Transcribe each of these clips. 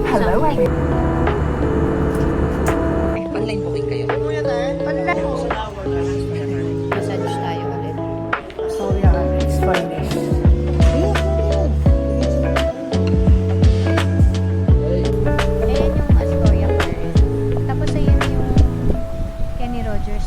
Hello, everyone. Online booking kayo. Massage tayo ulit. So yeah, it's funny. Ayan yung Astoria Park. Tapos ayan yung Kenny Rogers.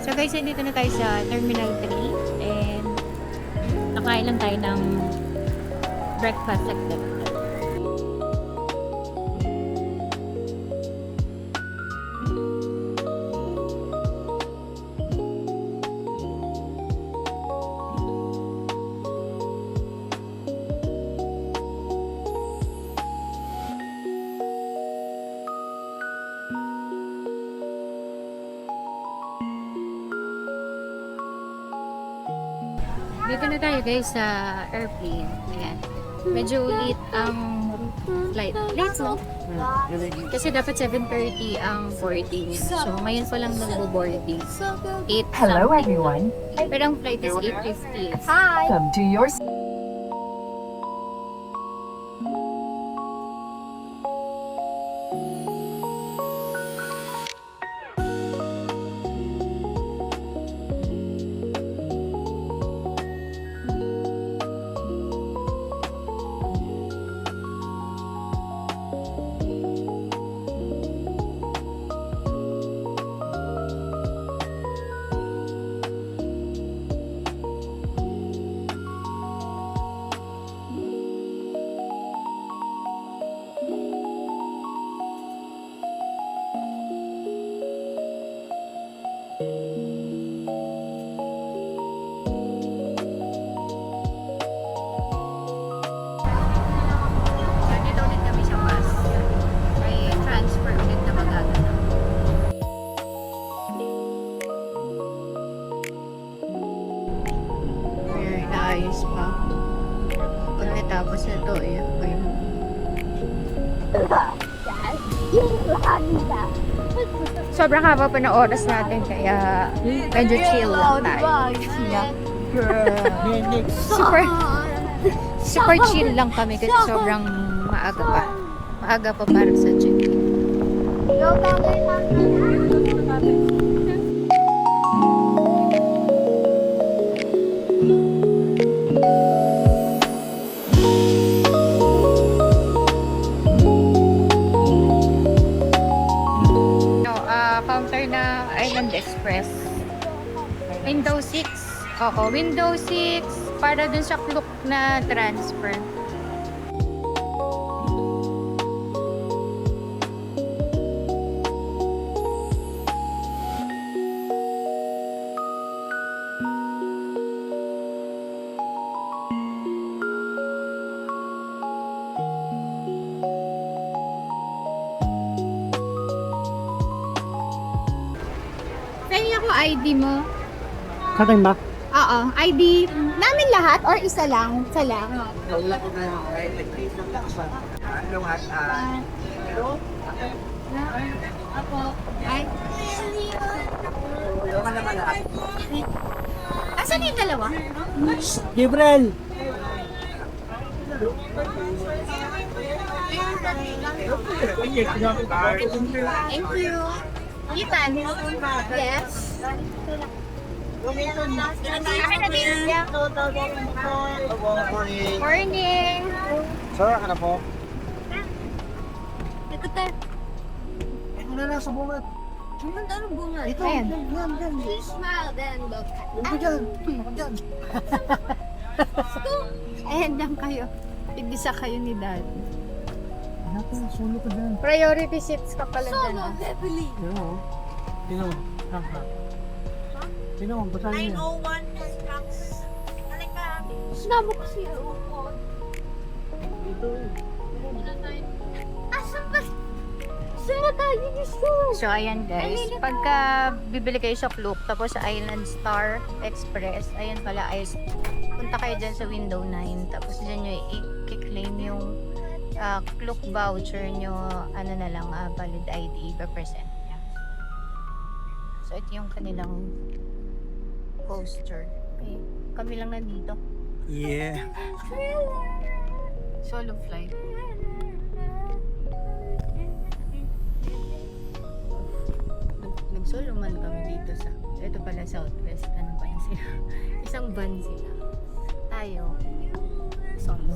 So guys, dito na tayo sa Terminal 3 and nakain lang tayo ng breakfast like that. Dito na tayo guys sa airplane. Ayan. Medyo late ang flight. Late, no? Kasi dapat 7:30 ang boarding. So, ngayon pa lang nag-boarding. 8 Hello, something. everyone. Pero ang flight is 8:50. Welcome to your So, dito ulit kami sa bus. May transfer ulit na magaganap. Very nice pa. Pag natapos na to, ayun. Sobrang haba pa ng oras natin kaya medyo chill lang tayo. Super super chill lang kami kasi sobrang maaga pa. Maaga pa para sa check-in. Counter na Island Express. Window 6. Oo, Window 6 para dun sa Klook na transfer. Kaya ako ID mo. Kating ba? Oo, ID namin lahat or isa lang? Isa lang. Ako. Ay. Asan yung dalawa? Gabriel! Thank you. Ethan. Yes. Kami na din siya. Morning. Sara ka na po? Ito tayo. Ito na lang sa bungat. Anong bunga? Ito, Ayan. yan. Smile then look. Ako dyan. Ako dyan. Ayan lang kayo. Igisa kayo ni Dad. Natin, solo ka dyan. Priority seats ka pala dyan. Solo, heavily. Yan o. Tino mo. Tino mo, basahin niya. 901 trucks. Halika. Sinama ko siya. Ito. Asan ba? Saan na tayo gusto? So, ayan guys. Pagka bibili kayo sa Klook, tapos sa Island Star Express, ayan pala, ay punta kayo dyan sa window 9. Tapos dyan nyo i-claim yung Klook voucher nyo, ano na lang, valid ID, ipapresent niya. So, ito yung kanilang coaster. Okay. Kami lang nandito. Yeah. Solo flight. Nag-solo man kami dito sa... Ito pala Southwest. Ano pala sila? Isang van sila. Tayo. Solo.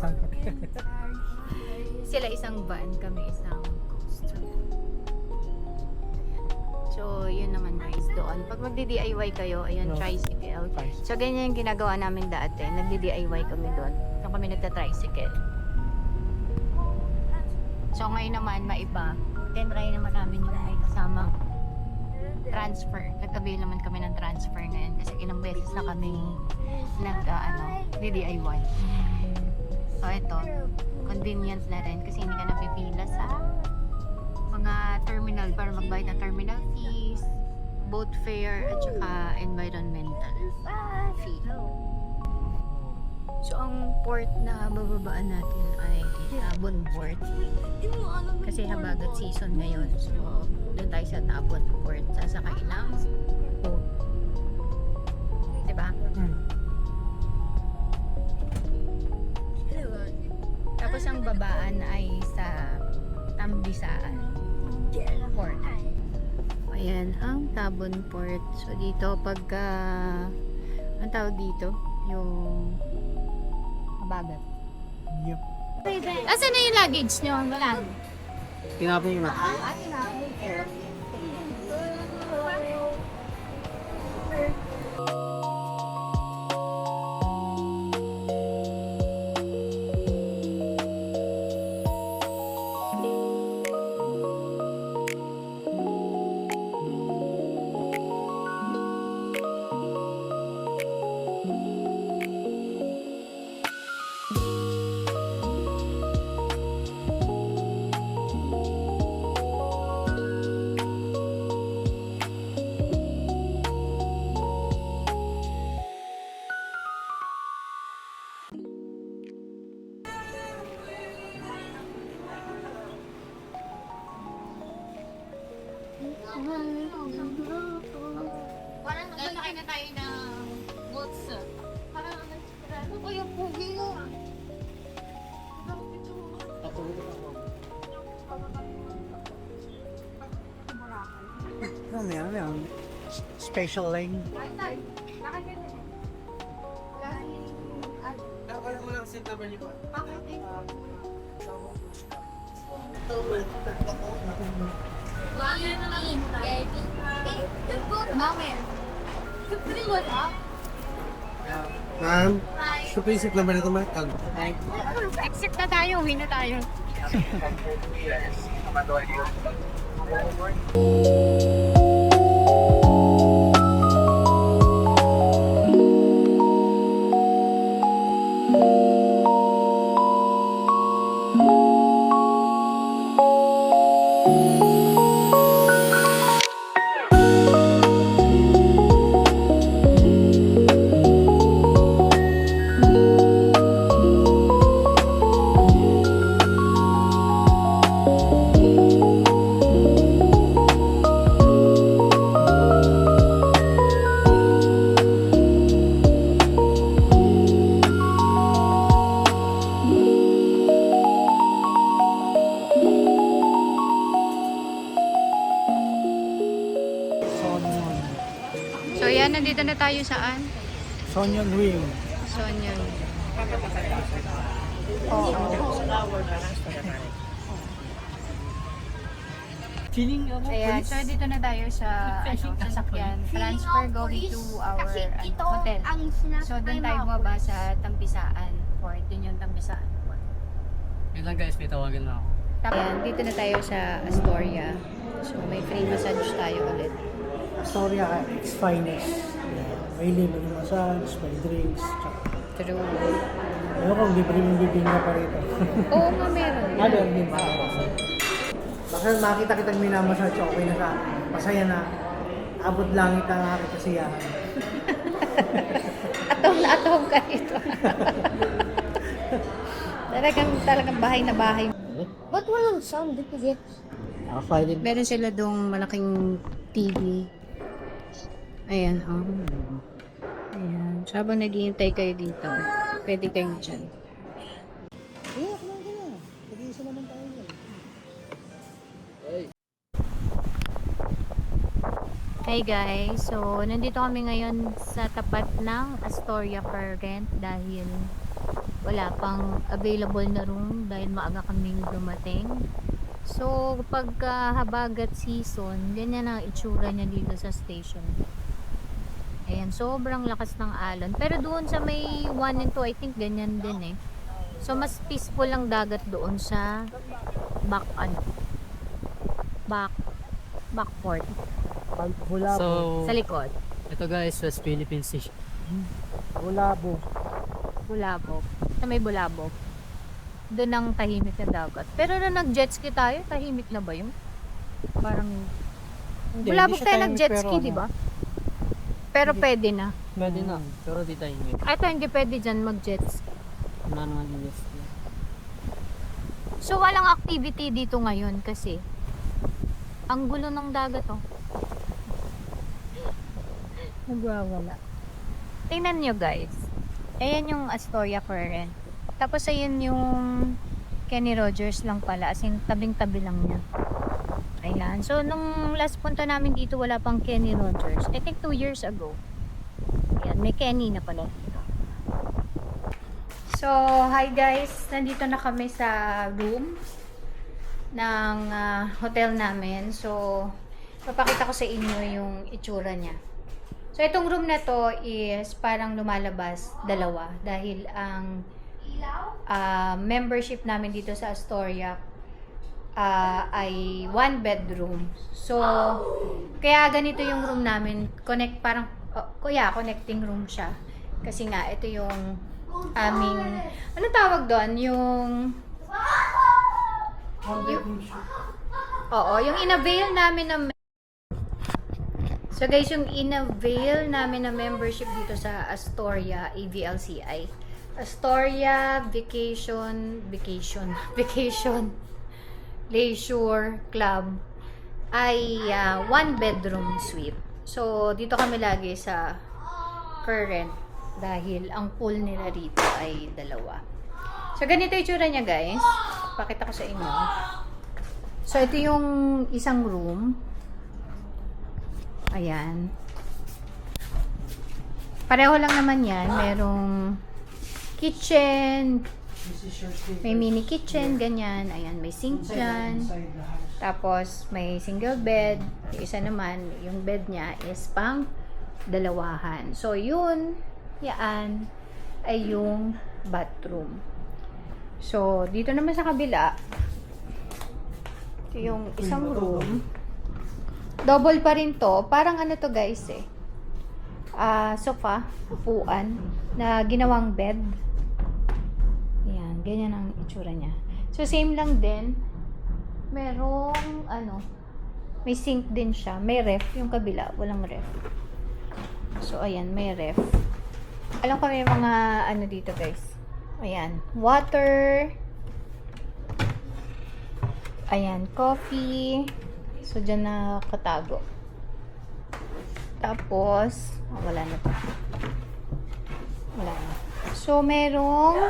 Sila isang van, kami isang coaster. So, yun naman guys doon. Pag magdi-DIY kayo, ayan, No. tricycle. So, ganyan yung ginagawa namin dati. Nagdi-DIY kami doon. So, kami nagta-tricycle. So, ngayon naman, maiba. Tinry naman namin yung may kasama transfer. Nagkabil naman kami ng transfer ngayon kasi ilang beses na kaming DIY. So, ito. Convenient na rin kasi hindi ka napipila sa mga terminal para magbayad ng terminal fees, boat fare, at saka environmental fee. So, ang port na bababaan natin ay Tabon Port. Kasi habagat season ngayon. So, doon tayo sa Tabon Port. Sasakay lang boat. Diba? Tapos ang babaan ay sa Tambisaan Port. Ayan, ang Tabon Port. So, dito pagka ang tawag dito, yung habagat. Yep. Asan na yung luggage nyo? Wala. Tinapin yun na. Lalaki na tayo ng boats. Parang ano ko yung pugi mo. Ano yan? Special lane. Nakakala mo lang seat number niyo po. Ma'am, so please seat number nito ma'am. Exit na tayo, uwi na tayo. Sonyon. So yan, nandito na tayo saan? Sonyon Wing. Sonyon. Feeling ako, Ayan, so dito na tayo sa sasakyan. Transfer going to our hotel. So doon tayo bumaba sa Tampisaan Port. Yun yung Tampisaan Port. Yun lang guys, may tawagan na ako. Ayan, dito na tayo sa Astoria. So may free massage tayo ulit. Astoria X Finest. May libre massage, may drinks, tsaka. True. Ano kung libre yung bibingka pa rito. Oo nga, meron. Ano, hindi ba? Baka makita kitang minamassage, okay na sa masaya na. Abot langit ang aking kasiyahan. Ataw na ataw ka ito. talagang bahay na bahay. Ba't walang sound? Dito get. Friday. Meron sila dong malaking TV. Ayan, oh. Ayan. So, habang naghihintay kayo dito, pwede kayo dyan. Kaya, kumain ka na. Nag-iisa naman tayo yan. Hey guys, so nandito kami ngayon sa tapat ng Astoria Current dahil wala pang available na room dahil maaga kaming dumating. So pagka habagat season, ganyan ang itsura niya dito sa station. Ayan, sobrang lakas ng alon. Pero doon sa may 1 and 2, I think ganyan din eh. So mas peaceful lang dagat doon sa backport. Bulabo. So, Sa likod. ito guys, West Philippine Sea. Bulabo. Bulabog. Sa may Bulabog. Doon ang tahimik na dagat. Pero nung nag-jet ski tayo, tahimik na ba yun? Parang... Bulabog tayo nag-jet ski, di ba? Pero pwede na. Pwede na, pero di tayo hindi. Ito hindi pwede dyan mag-jet ski. Wala naman invest. So walang activity dito ngayon kasi ang gulo ng dagat oh. Nagwawala. Tingnan nyo guys. Ayan yung Astoria Current. Tapos ayun yung Kenny Rogers lang pala. As in tabing-tabi lang niya. Ayan. So nung last punta namin dito wala pang Kenny Rogers. I think 2 years ago. Ayan. May Kenny na pala. So hi guys. Nandito na kami sa room ng hotel namin. So papakita ko sa inyo yung itsura niya. So, itong room na to is parang lumalabas dalawa dahil ang membership namin dito sa Astoria ay 1 bedroom. So, kaya ganito yung room namin. Connecting room siya. Kasi nga, ito yung aming, ano tawag doon? Yung in-avail namin na So guys, yung in-avail namin na membership dito sa Astoria AVLCI. Astoria Vacation Leisure Club ay 1 bedroom suite. So dito kami lagi sa Current dahil ang pool nila dito ay 2. So ganito yung tsura niya guys. Pakita ko sa inyo. So ito yung isang room. Ayan. Pareho lang naman yan. Merong kitchen. May mini kitchen, ganyan. Ayan, may sink dyan. Tapos, may single bed. Yung isa naman, yung bed niya is pang 2. So, yun, yan, ay yung bathroom. So, dito naman sa kabila, ito yung isang room. Double pa rin to. Parang ano to guys eh. Sofa, upuan, na ginawang bed. Ayan, ganyan ang itsura niya. So, same lang din. Merong, may sink din siya. May ref. Yung kabila, walang ref. So, ayan, may ref. Alam ko may mga, dito guys. Ayan, water. Ayan, coffee. So, dyan nakatago. Tapos, wala na to. Wala na. So, may mga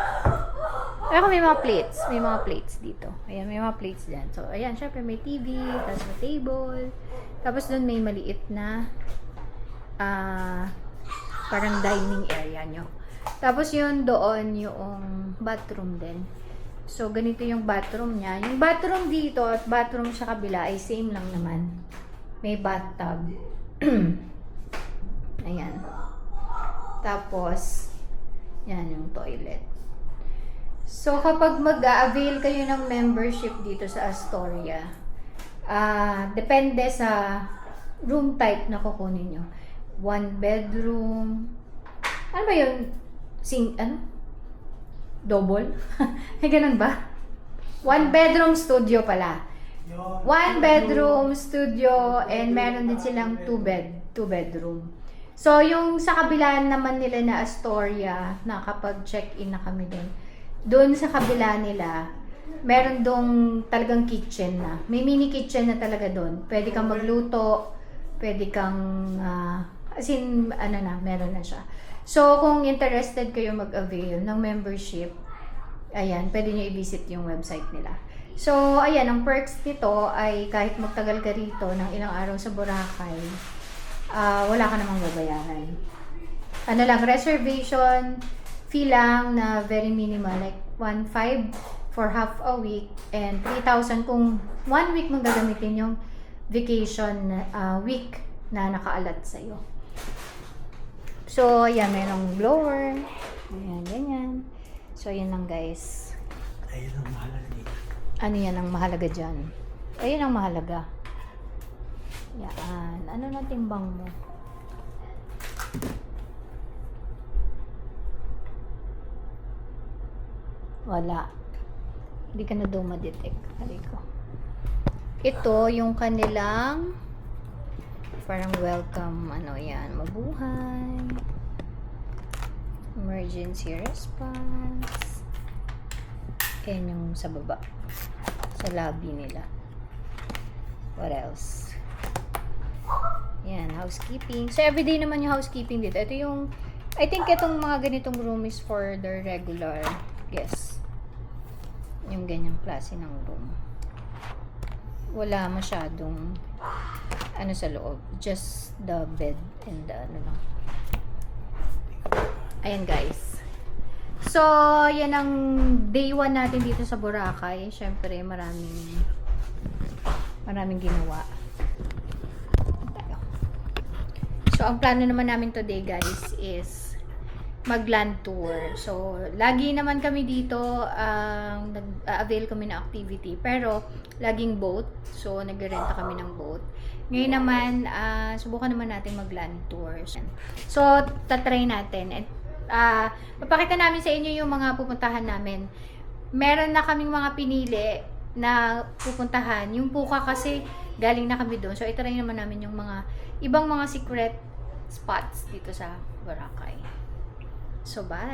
plates. May mga plates dito. Ayan, may mga plates dyan. So, ayan, syempre may TV, tapos may table. Tapos, doon may maliit na parang dining area nyo. Tapos, yun doon yung bathroom din. So, ganito yung bathroom niya. Yung bathroom dito at bathroom sa kabila ay same lang naman. May bathtub. Ayan. Tapos, yan yung toilet. So, kapag mag-avail kayo ng membership dito sa Astoria, depende sa room type na kukunin nyo. 1 bedroom. Ano ba yun? Double? Ay, ganun ba? 1 bedroom studio pala. 1 bedroom studio and meron din silang 2 bedroom. So, yung sa kabila naman nila na Astoria, na kapag check-in na kami doon sa kabila nila, meron dong talagang kitchen na. May mini kitchen na talaga doon. Pwede kang magluto, pwede kang, As in, meron na siya. So, kung interested kayo mag-avail ng membership, ayan, pwede nyo i-visit yung website nila. So, ayan, ang perks nito ay kahit magtagal ka rito ng ilang araw sa Boracay, wala ka namang babayaran. Ano lang, reservation fee lang na very minimal, like 1,500 for half a week and 3,000 kung 1 week mong gagamitin yung vacation week na nakaalat sa'yo. So, ayan, mayroong blower. Ayan, ganyan. So, ayan lang guys. Ayun ang mahalaga dito. Ano yan ang mahalaga dyan? Ayun ang mahalaga. Yan. Ano na timbang mo? Wala. Hindi ka na daw ma-detect. Halika. Ito, yung kanilang parang welcome, ano yan, mabuhay. Emergency response. Yan yung sa baba. Sa lobby nila. What else? Yan, housekeeping. So, everyday naman yung housekeeping dito. Ito yung, I think itong mga ganitong room is for the regular guests. Yung ganyang klase ng room. Wala masyadong ano sa loob. Just the bed and the ano lang. Ayan guys. So, yan ang day 1 natin dito sa Boracay. Siyempre, maraming ginawa. Tayo. So, ang plano naman namin today guys is mag-land tour. So, lagi naman kami dito nag-avail kami ng activity. Pero, laging boat. So, nag-renta kami ng boat. Ngayon naman, subukan naman natin mag-land tour. So, tatry natin. And, papakita namin sa inyo yung mga pupuntahan namin. Meron na kaming mga pinili na pupuntahan. Yung Puka kasi galing na kami doon. So, itry naman namin yung mga ibang mga secret spots dito sa Boracay. So, bye!